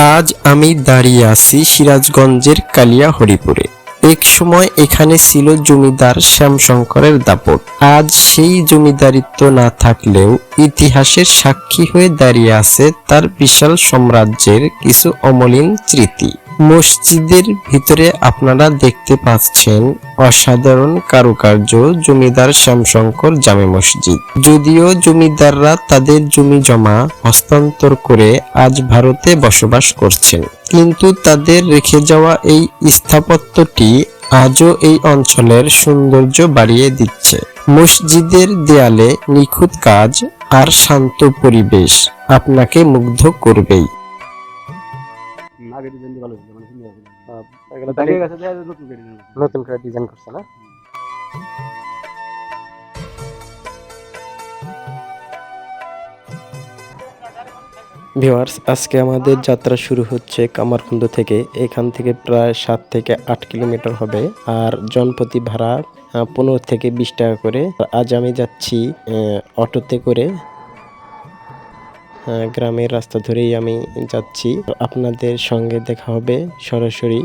আজ আমি দাঁড়িয়ে আছি সিরাজগঞ্জের কালিয়া হরিপুরে। এক সময় এখানে ছিল জমিদার শ্যামশঙ্করের দাপট। আজ সেই জমিদারিত্ব না থাকলেও ইতিহাসের সাক্ষী হয়ে দাঁড়িয়ে আছে তার বিশাল সাম্রাজ্যের কিছু অমলিন স্মৃতি। মসজিদের ভিতরে আপনারা দেখতে পাচ্ছেন অসাধারণ কারুকার্য জমিদার শ্যামশঙ্কর জামে মসজিদ। যদিও জমিদাররা তাদের জমি জমা হস্তান্তর করে আজ ভারতে বসবাস করছেন, কিন্তু তাদের রেখে যাওয়া এই স্থাপত্যটি আজও এই অঞ্চলের সৌন্দর্য বাড়িয়ে দিচ্ছে। মসজিদের দেয়ালে নিখুঁত কাজ আর শান্ত পরিবেশ আপনাকে মুগ্ধ করবেই। নতুন করে ডিজাইন করছে না? ভিউয়ার্স, আজকে আমাদের যাত্রা শুরু হচ্ছে কামারকুন্দ থেকে। এখান থেকে প্রায় 7 থেকে 8 কিলোমিটার হবে, আর জনপ্রতি ভাড়া 15 থেকে 20 টাকা করে। আজ আমি যাচ্ছি অটোতে করে। গ্রামের রাস্তা ধরেই আমি যাচ্ছি। আপনাদের সঙ্গে দেখা হবে সরাসরি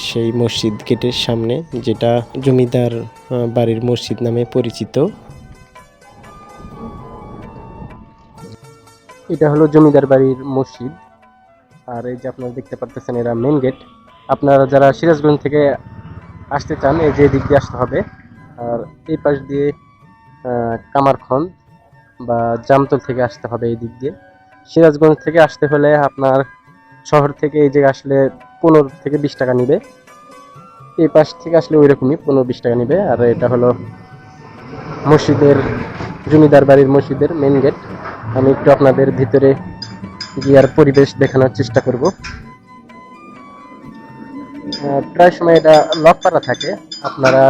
সেই মসজিদ গেটের সামনে, যেটা জমিদার বাড়ির মসজিদ নামে পরিচিত। এটা হলো জমিদার বাড়ির মসজিদ। আর এই যে আপনারা দেখতে পাচ্ছেন, এরা মেন গেট। আপনারা যারা সিরাজগঞ্জ থেকে আসতে চান, এই যে দিক দিয়ে আসতে হবে। আর এই পাশ দিয়ে কামারখন্দ বা জামতল থেকে আসতে হবে এই দিক দিয়ে। সিরাজগঞ্জ থেকে আসতে হলে আপনার শহর থেকে এই জায়গায় আসলে 15 থেকে 20 টাকা নিবে। এই পাশ থেকে আসলে ওই রকমই 15-20 টাকা নিবে। আর এটা হলো মসজিদের, জমিদার বাড়ির মসজিদের মেন গেট। আমি একটু আপনাদের ভিতরে গিয়ে আর পরিবেশ দেখানোর চেষ্টা করব। প্রায় সময় এটা লক করা থাকে, আপনারা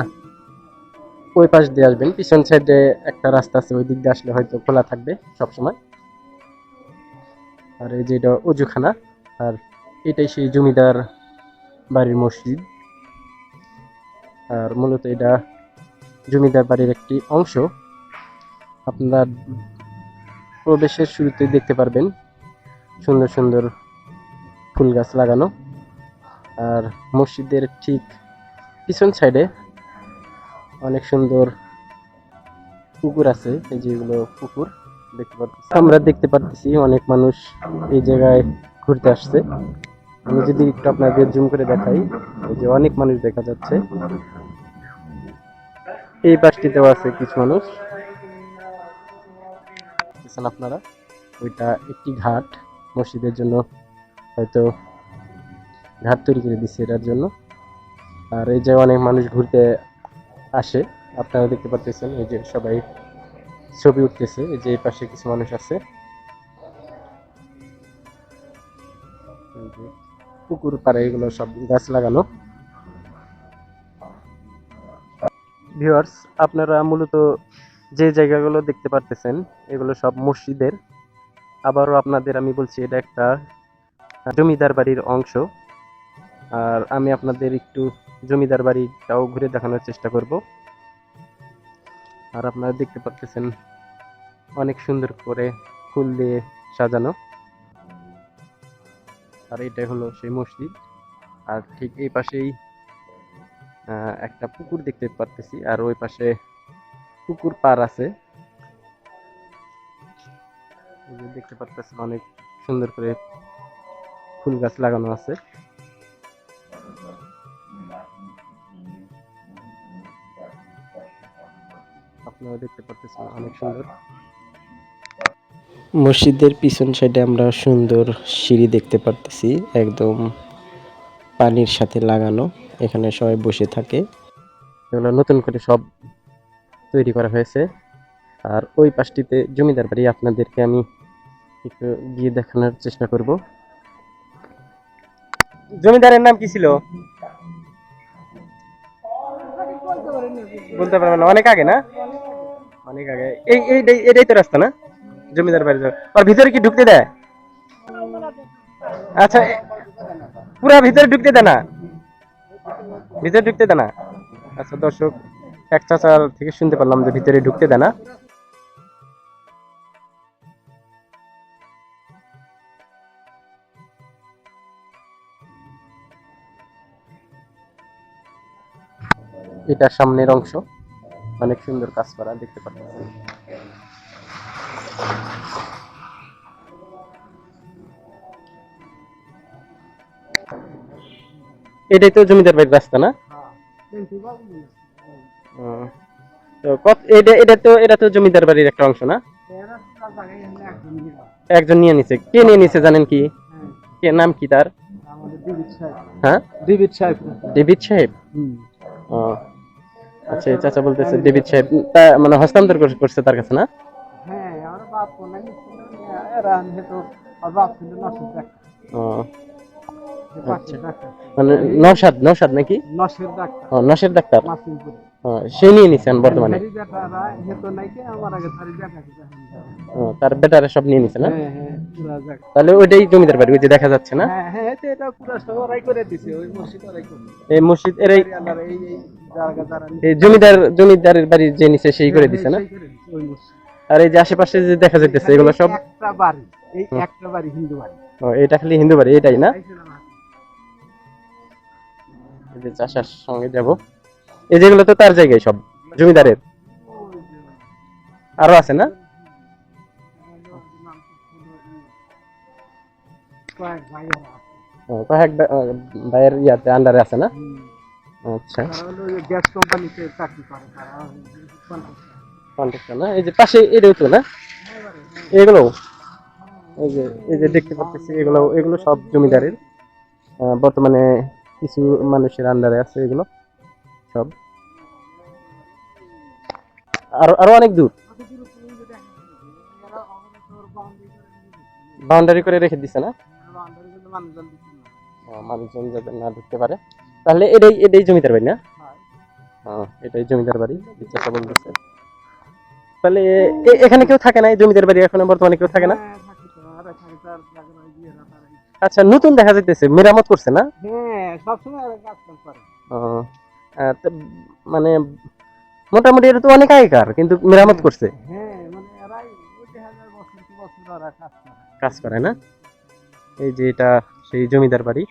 ওই পাশ দিয়ে আসবেন। পিছন সাইডে একটা রাস্তা আছে, ওই দিক দিয়ে আসলে হয়তো খোলা থাকবে সব সময়। আর এই যে এটা অজুখানা, আর এটাই সেই জমিদার বাড়ির মসজিদ। আর মূলত এটা জমিদার বাড়ির একটি অংশ। আপনারা প্রবেশের শুরুতে দেখতে পারবেন সুন্দর সুন্দর ফুল গাছ লাগানো। আর মসজিদের ঠিক পিছন সাইডে অনেক সুন্দর পুকুর আছে। এই যেগুলো পুকুর দেখতে পাচ্ছি, আমরা দেখতে পাচ্ছি অনেক মানুষ এই জায়গায় ঘুরতে আসছে। আমি যদি একটু আপনাদের জুম করে দেখাই, এই যে অনেক মানুষ দেখা যাচ্ছে। এই পাশটিতেও আছে কিছু মানুষ। আপনারা ওইটা একটি ঘাট, মসজিদের জন্য হয়তো ঘাট তৈরি করে দিচ্ছে এটার জন্য। আর এই যে অনেক মানুষ ঘুরতে আসে, আপনারা দেখতে পাচ্ছেন। এই যে সবাই ছবি উঠতেছে। এই যে এই পাশে কিছু মানুষ আছে। পুকুর পাড়ে এগুলো সব গাছ লাগানো। ভিউয়ার্স, আপনারা মূলত যে জায়গাগুলো দেখতে পারতেছেন এগুলো সব মসজিদের। আবারও আপনাদের আমি বলছি, এটা একটা জমিদার বাড়ির অংশ। আর আমি আপনাদের একটু জমিদার বাড়িটাও ঘুরে দেখানোর চেষ্টা করব। আর আপনারা দেখতে পাচ্ছেন অনেক সুন্দর করে ফুল দিয়ে সাজানো। আর এটাই হলো সেই মসজিদ। আর ঠিক এই পাশেই একটা পুকুর দেখতে পারতেছি, আর ওই পাশে পুকুর পাড় আছে। দেখতে পাচ্ছেন অনেক সুন্দর করে ফুল গাছ লাগানো আছে। আপনারা দেখতে পাচ্ছেন অনেক সুন্দর। মসজিদের পিছন সাইডে আমরা সুন্দর সিঁড়ি দেখতে পারতেছি, একদম পানির সাথে লাগানো। এখানে সবাই বসে থাকে। এগুলো নতুন করে সব তৈরি করা হয়েছে। আর ওই পাশটিতে জমিদার বাড়ি, আপনাদেরকে আমি একটু গিয়ে দেখানোর চেষ্টা করব। জমিদারের নাম কি ছিল বলতে পারবেন না? অনেক আগে না? অনেক আগে। এটাই তো রাস্তা না জমিদার বাড়ি? আর ভিতরে কি ঢুকতে দেয়? আচ্ছা, পুরা ভিতরে ঢুকতে দেয় না? ভিতরে ঢুকতে দেয় না? আচ্ছা দর্শক, এক চাচার থেকে শুনতে পারলাম যে ভিতরে ঢুকতে দেয় না। এটা সামনের অংশ, অনেক সুন্দর কাজ করা দেখতে পাচ্ছেন। এটাই তো জমিদার বাড়ির রাস্তা না? তো এটা তো জমিদার বাড়ির একটা অংশ না? একজন নিয়ে নিছে, কে নিয়ে নিছে জানেন কি? কে, নাম কি তার? হ্যাঁ, ডেভিড সাহেব। ও আচ্ছা, এই চাচা বলতেছে ডেভিড সাহেব তা মানে হস্তান্তর করছে তার কাছে না? ও আচ্ছা, মানে নওশাদ নাকি? ও, নওশাদ ডাক্তার। ও, সে নিয়ে নিছেন বর্তমানে। ও, তার বেটারে সব নিয়ে নিছে না? তাহলে ওইটাই জমিদার বাড়ি, ওই যে দেখা যাচ্ছে না? এই মসজিদ এই জমিদারের বাড়ি যে নিচে সেই করে দিছে না? আর এই যে আশেপাশে যে দেখা যাইতেছে এগুলো সব ও, এটা খালি হিন্দু বাড়ি, এটাই না? এই যে চাষার সঙ্গে যাব, এই যেগুলো তো তার জায়গায় সব জমিদারের। আরো আছে না? ও, কয়েক ভাইয়ের ইয়াতে আন্ডারে আছে না? আচ্ছা, গ্যাস কোম্পানিতে চাকরি করে তারা কন্ট্রাক্টর না? এই যে পাশে এটাও তো না? এগুলো এই যে দেখতে পাচ্ছি, এগুলো সব জমিদারের। বর্তমানে কিছু মানুষের আন্ডারে আছে এগুলো সব। আরো অনেক দূর বাউন্ডারি করে রেখে দিছে না? মানুষজন যাতে না ঢুকতে পারে। তাহলে এটাই জমিদার বাড়ি না? এটাই জমিদার বাড়ি, চেষ্টা বলতেছে। তাহলে এখানে কেউ থাকে না? এই জমিদার বাড়ি এখন বর্তমানে কেউ থাকে না? আচ্ছা, নতুন দেখা যাইতেছে, মেরামত করছে না? মানে মোটামুটি এটা তো অনেক আগেকার, কিন্তু মেরামত করছে, কাজ করে না? এই যে এটা সেই জমিদার বাড়ি,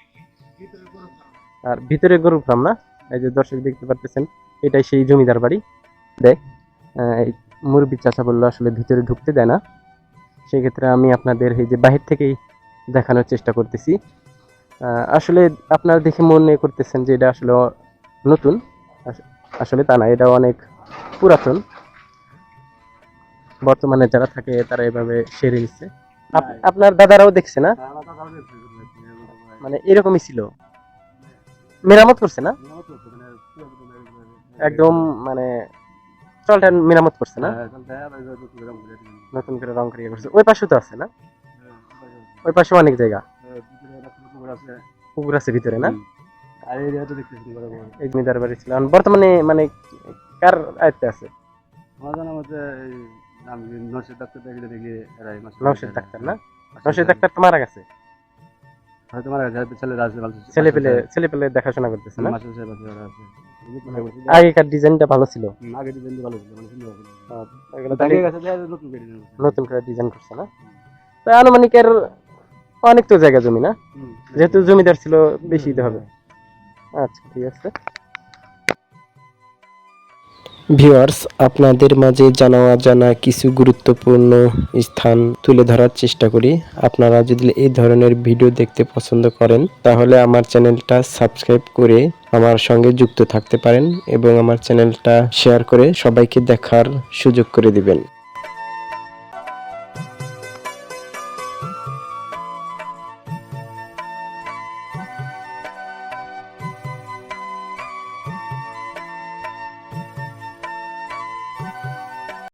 আর ভিতরে গরু ফার্ম না? এই যে দর্শক দেখতে পারতেছেন, এটাই সেই জমিদার বাড়ি। দেখ, এই মুরব্বি চাচা বললো আসলে ভিতরে ঢুকতে দেয় না, সেক্ষেত্রে আমি আপনাদের এই যে বাহির থেকেই দেখানোর চেষ্টা করতেছি। আসলে আপনারা দেখে মনে করতেছেন যে এটা আসলে নতুন, আসলে তা না, এটা অনেক পুরাতন। বর্তমানে যারা থাকে তারা এভাবে সেরে নিচ্ছে। আপনার দাদারাও দেখছে না? মানে এরকমই ছিল, মেরামত করছে না? একদম মানে চলটা মেরামত করছে না? নতুন করে রং করিয়ে করছে। ওই পাশে তো আছে না? ওই পাশে অনেক জায়গা পুকুর আছে ভিতরে না? এই জমিদার বাড়ি ছিল। বর্তমানে মানে কার আয়ত্তে আছে? নওশাদ ডাক্তার না? নওশাদ ডাক্তার তো মারা গেছে, ছেলে পেলে দেখাশোনা করতেছে না? আগেকার ডিজাইনটা ভালো ছিল, নতুন করে ডিজাইন করছে না? তাই আনুমানিকের অনেক তো জায়গা জমি না, যেহেতু জমিদার ছিল বেশি দিতে হবে। আচ্ছা, ঠিক আছে। ভিউয়ার্স, আপনাদের মাঝে জানা অজানা কিছু গুরুত্বপূর্ণ স্থান তুলে ধরার চেষ্টা করি। আপনারা যদি এই ধরনের ভিডিও দেখতে পছন্দ করেন তাহলে আমার চ্যানেলটা সাবস্ক্রাইব করে আমার সঙ্গে যুক্ত থাকতে পারেন এবং আমার চ্যানেলটা শেয়ার করে সবাইকে দেখার সুযোগ করে দিবেন।